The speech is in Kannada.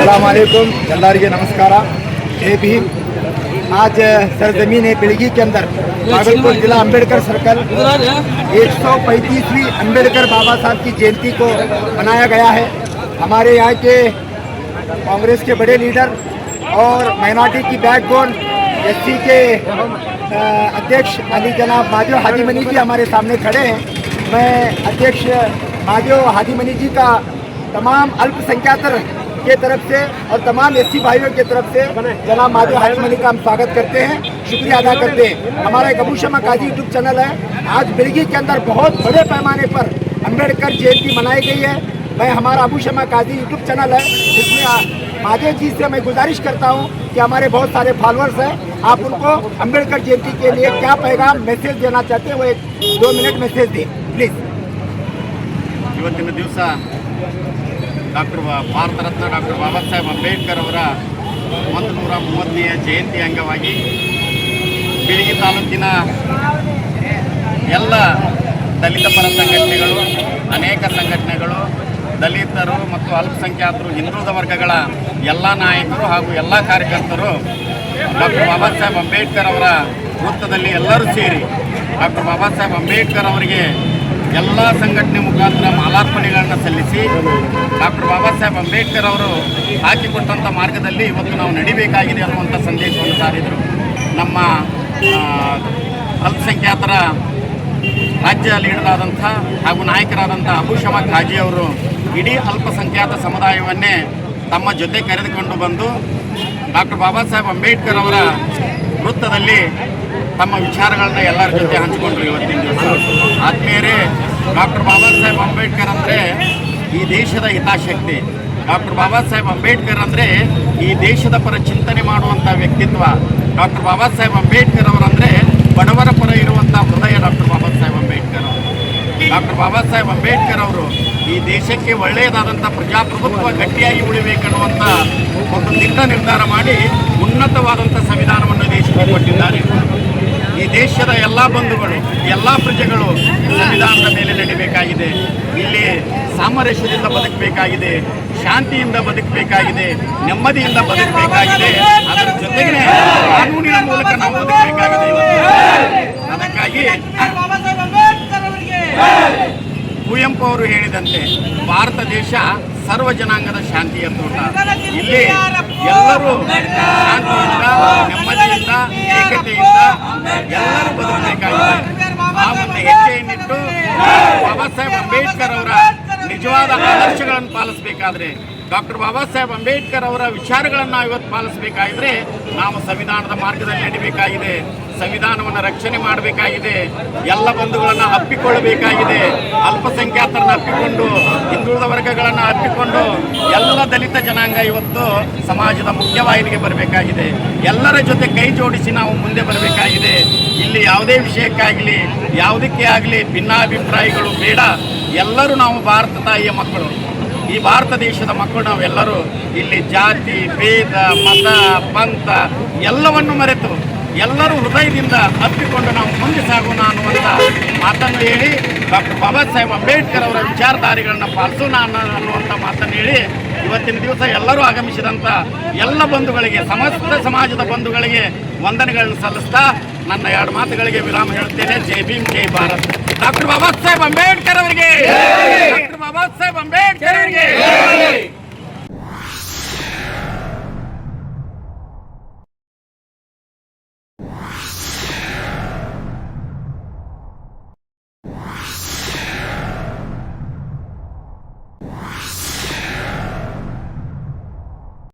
अस्सलामुअलैकुम ಎಲ್ಲರಿಗೆ नमस्कार। जय भीम। आज सरजमीन बिलगी के अंदर भागलपुर जिला अम्बेडकर सर्कल 135वीं अम्बेडकर बाबा साहब की जयंती को मनाया गया है। हमारे यहाँ के कांग्रेस के बड़े लीडर और माइनॉरिटी की बैकबोन एससी के अध्यक्ष अली जनाब माजो हादी मनी जी हमारे सामने खड़े हैं। मैं अध्यक्ष माजो हादी मनी जी का तमाम अल्पसंख्यातर के तरफ से और तमाम एससी भाइयों के तरफ से जनाब माजो हादी मनी का हम स्वागत करते हैं, शुक्रिया अदा करते हैं। हमारा एक अबू शमा काजी यूट्यूब चैनल है। आज बिलगी के अंदर बहुत बड़े पैमाने पर अम्बेडकर जयंती मनाई गई है। मैं हमारा अबू शमा काजी यूट्यूब चैनल है, जिसमें माजो जी से मैं गुजारिश करता हूँ कि हमारे बहुत सारे फॉलोअर्स हैं, आप उनको अम्बेडकर जयंती के लिए क्या पैगाम मैसेज देना चाहते हैं वो 1-2 मिनट मैसेज दें प्लीज़। ಇವತ್ತಿನ ದಿವಸ ಭಾರತ ರತ್ನ ಡಾಕ್ಟರ್ ಬಾಬಾ ಸಾಹೇಬ್ ಅಂಬೇಡ್ಕರ್ ಅವರ 130ನೇ ಜಯಂತಿ ಅಂಗವಾಗಿ ಬಿಳಗಿ ತಾಲೂಕಿನ ಎಲ್ಲ ದಲಿತ ಪರ ಸಂಘಟನೆಗಳು, ಅನೇಕ ಸಂಘಟನೆಗಳು, ದಲಿತರು ಮತ್ತು ಅಲ್ಪಸಂಖ್ಯಾತರು, ಹಿಂದುಳಿದ ವರ್ಗಗಳ ಎಲ್ಲ ನಾಯಕರು ಹಾಗೂ ಎಲ್ಲ ಕಾರ್ಯಕರ್ತರು ಡಾಕ್ಟರ್ ಬಾಬಾ ಸಾಹೇಬ್ ಅಂಬೇಡ್ಕರ್ ಅವರ ವೃತ್ತದಲ್ಲಿ ಎಲ್ಲರೂ ಸೇರಿ ಡಾಕ್ಟರ್ ಬಾಬಾ ಸಾಹೇಬ್ ಅಂಬೇಡ್ಕರ್ ಅವರಿಗೆ ಎಲ್ಲ ಸಂಘಟನೆ ಮುಖಾಂತರ ಮಾಲಾರ್ಪಣೆಗಳನ್ನು ಸಲ್ಲಿಸಿ ಡಾಕ್ಟರ್ ಬಾಬಾ ಸಾಹೇಬ್ ಅಂಬೇಡ್ಕರ್ ಅವರು ಹಾಕಿಕೊಟ್ಟಂಥ ಮಾರ್ಗದಲ್ಲಿ ಇವತ್ತು ನಾವು ನಡಿಬೇಕಾಗಿದೆ ಅನ್ನುವಂಥ ಸಂದೇಶವನ್ನು ಸಾರಿದರು. ನಮ್ಮ ಅಲ್ಪಸಂಖ್ಯಾತರ ರಾಜ್ಯ ಲೀಡರಾದಂಥ ಹಾಗೂ ನಾಯಕರಾದಂಥ ಅಬೂ ಶಮಾ ಖಾಜಿ ಅವರು ಇಡೀ ಅಲ್ಪಸಂಖ್ಯಾತ ಸಮುದಾಯವನ್ನೇ ತಮ್ಮ ಜೊತೆ ಕರೆದುಕೊಂಡು ಬಂದು ಡಾಕ್ಟರ್ ಬಾಬಾ ಸಾಹೇಬ್ ಅಂಬೇಡ್ಕರ್ ಅವರ ವೃತ್ತದಲ್ಲಿ ತಮ್ಮ ವಿಚಾರಗಳನ್ನ ಎಲ್ಲರ ಜೊತೆ ಹಂಚಿಕೊಂಡ್ರು. ಇವತ್ತಿನ ದಿವಸ ಆದ್ಮೇಲೆ ಡಾಕ್ಟರ್ ಬಾಬಾ ಸಾಹೇಬ್ ಅಂಬೇಡ್ಕರ್ ಅಂದರೆ ಈ ದೇಶದ ಹಿತಾಸಕ್ತಿ. ಡಾಕ್ಟರ್ ಬಾಬಾ ಸಾಹೇಬ್ ಅಂಬೇಡ್ಕರ್ ಅಂದರೆ ಈ ದೇಶದ ಪರ ಚಿಂತನೆ ಮಾಡುವಂಥ ವ್ಯಕ್ತಿತ್ವ. ಡಾಕ್ಟರ್ ಬಾಬಾ ಸಾಹೇಬ್ ಅಂಬೇಡ್ಕರ್ ಅವರಂದರೆ ಬಡವರ ಪರ ಇರುವಂಥ ಹೃದಯ ಡಾಕ್ಟರ್ ಬಾಬಾ ಸಾಹೇಬ್ ಅಂಬೇಡ್ಕರ್ ಅವರು. ಡಾಕ್ಟರ್ ಬಾಬಾ ಸಾಹೇಬ್ ಅಂಬೇಡ್ಕರ್ ಅವರು ಈ ದೇಶಕ್ಕೆ ಒಳ್ಳೆಯದಾದಂಥ ಪ್ರಜಾಪ್ರಭುತ್ವ ಗಟ್ಟಿಯಾಗಿ ಉಳಿಬೇಕನ್ನುವಂಥ ಒಂದು ದಿಟ್ಟ ನಿರ್ಧಾರ ಮಾಡಿ ಉನ್ನತವಾದಂಥ ಸಂವಿಧಾನವನ್ನು ದೇಶಕ್ಕೆ ಕೊಟ್ಟಿದ್ದಾರೆ. ಈ ದೇಶದ ಎಲ್ಲ ಬಂಧುಗಳು, ಎಲ್ಲ ಪ್ರಜೆಗಳು ಸಂವಿಧಾನದ ಮೇಲೆ ನಡಿಬೇಕಾಗಿದೆ. ಇಲ್ಲಿ ಸಾಮರಸ್ಯದಿಂದ ಬದುಕಬೇಕಾಗಿದೆ, ಶಾಂತಿಯಿಂದ ಬದುಕಬೇಕಾಗಿದೆ, ನೆಮ್ಮದಿಯಿಂದ ಬದುಕಬೇಕಾಗಿದೆ. ಅದರ ಜೊತೆಗೆ ಕಾನೂನಿನ ಮೂಲಕ ನಾವು ಬದುಕಬೇಕಾಗಿದೆ. ಅದಕ್ಕಾಗಿ ಕುವೆಂಪು ಅವರು ಹೇಳಿದಂತೆ ಭಾರತ ದೇಶ ಸರ್ವ ಜನಾಂಗದ ಶಾಂತಿಯ ತೋಟ. ಇಲ್ಲಿ ಎಲ್ಲರೂ ಶಾಂತಿಯಿಂದ, ನೆಮ್ಮದಿಯಿಂದ, ಏಕತೆಯಿಂದ ಎಲ್ಲರೂ ಬದುಕಬೇಕಾಗಿದೆ. ಆ ಒಂದು ಹೆಜ್ಜೆಯನ್ನಿಟ್ಟು ಬಾಬಾ ಸಾಹೇಬ್ ಅಂಬೇಡ್ಕರ್ ಅವರ ನಿಜವಾದ ಆದರ್ಶಗಳನ್ನು ಪಾಲಿಸಬೇಕಾದ್ರೆ, ಡಾಕ್ಟರ್ ಬಾಬಾ ಸಾಹೇಬ್ ಅಂಬೇಡ್ಕರ್ ಅವರ ವಿಚಾರಗಳನ್ನು ಇವತ್ತು ಪಾಲಿಸಬೇಕಾಗಿದ್ರೆ ನಾವು ಸಂವಿಧಾನದ ಮಾರ್ಗದಲ್ಲಿ ನಡಿಬೇಕಾಗಿದೆ. ಸಂವಿಧಾನವನ್ನು ರಕ್ಷಣೆ ಮಾಡಬೇಕಾಗಿದೆ. ಎಲ್ಲ ಬಂಧುಗಳನ್ನು ಅಪ್ಪಿಕೊಳ್ಳಬೇಕಾಗಿದೆ. ಅಲ್ಪಸಂಖ್ಯಾತರನ್ನು ಅಪ್ಪಿಕೊಂಡು, ಹಿಂದುಳಿದ ವರ್ಗಗಳನ್ನು ಅಪ್ಪಿಕೊಂಡು ಎಲ್ಲ ದಲಿತ ಜನಾಂಗ ಇವತ್ತು ಸಮಾಜದ ಮುಖ್ಯವಾಹಿನಿಗೆ ಬರಬೇಕಾಗಿದೆ. ಎಲ್ಲರ ಜೊತೆ ಕೈ ಜೋಡಿಸಿ ನಾವು ಮುಂದೆ ಬರಬೇಕಾಗಿದೆ. ಇಲ್ಲಿ ಯಾವುದೇ ವಿಷಯಕ್ಕಾಗಲಿ, ಯಾವುದಕ್ಕೆ ಆಗಲಿ ಭಿನ್ನಾಭಿಪ್ರಾಯಗಳು ಬೇಡ. ಎಲ್ಲರೂ ನಾವು ಭಾರತ ತಾಯಿಯ ಮಕ್ಕಳು, ಈ ಭಾರತ ದೇಶದ ಮಕ್ಕಳು. ನಾವೆಲ್ಲರೂ ಇಲ್ಲಿ ಜಾತಿ, ಭೇದ, ಮತ, ಪಂಥ ಎಲ್ಲವನ್ನು ಮರೆತು ಎಲ್ಲರೂ ಹೃದಯದಿಂದ ಅಪ್ಪಿಕೊಂಡು ನಾವು ಮುಂದೆ ಸಾಗೋಣ ಅನ್ನುವಂಥ ಮಾತನ್ನು ಹೇಳಿ ಡಾಕ್ಟರ್ ಬಾಬಾ ಸಾಹೇಬ್ ಅಂಬೇಡ್ಕರ್ ಅವರ ವಿಚಾರಧಾರೆಗಳನ್ನು ಪಾಲಿಸೋಣ ಅನ್ನುವಂಥ ಮಾತನ್ನು ಹೇಳಿ ಇವತ್ತಿನ ದಿವಸ ಎಲ್ಲರೂ ಆಗಮಿಸಿದಂಥ ಎಲ್ಲ ಬಂಧುಗಳಿಗೆ, ಸಮಸ್ತ ಸಮಾಜದ ಬಂಧುಗಳಿಗೆ ವಂದನೆಗಳನ್ನು ಸಲ್ಲಿಸ್ತಾ ನನ್ನ 2 ಮಾತುಗಳಿಗೆ ವಿರಾಮ ಹೇಳುತ್ತೇನೆ. ಜೈ ಭೀಮ್, ಜೈ ಭಾರತ್. ಡಾಕ್ಟರ್ ಬಾಬಾ ಸಾಹೇಬ್ ಅಂಬೇಡ್ಕರ್ ಅವರಿಗೆ, ಡಾಕ್ಟರ್ ಬಾಬಾ ಸಾಹೇಬ್ ಅಂಬೇಡ್ಕರ್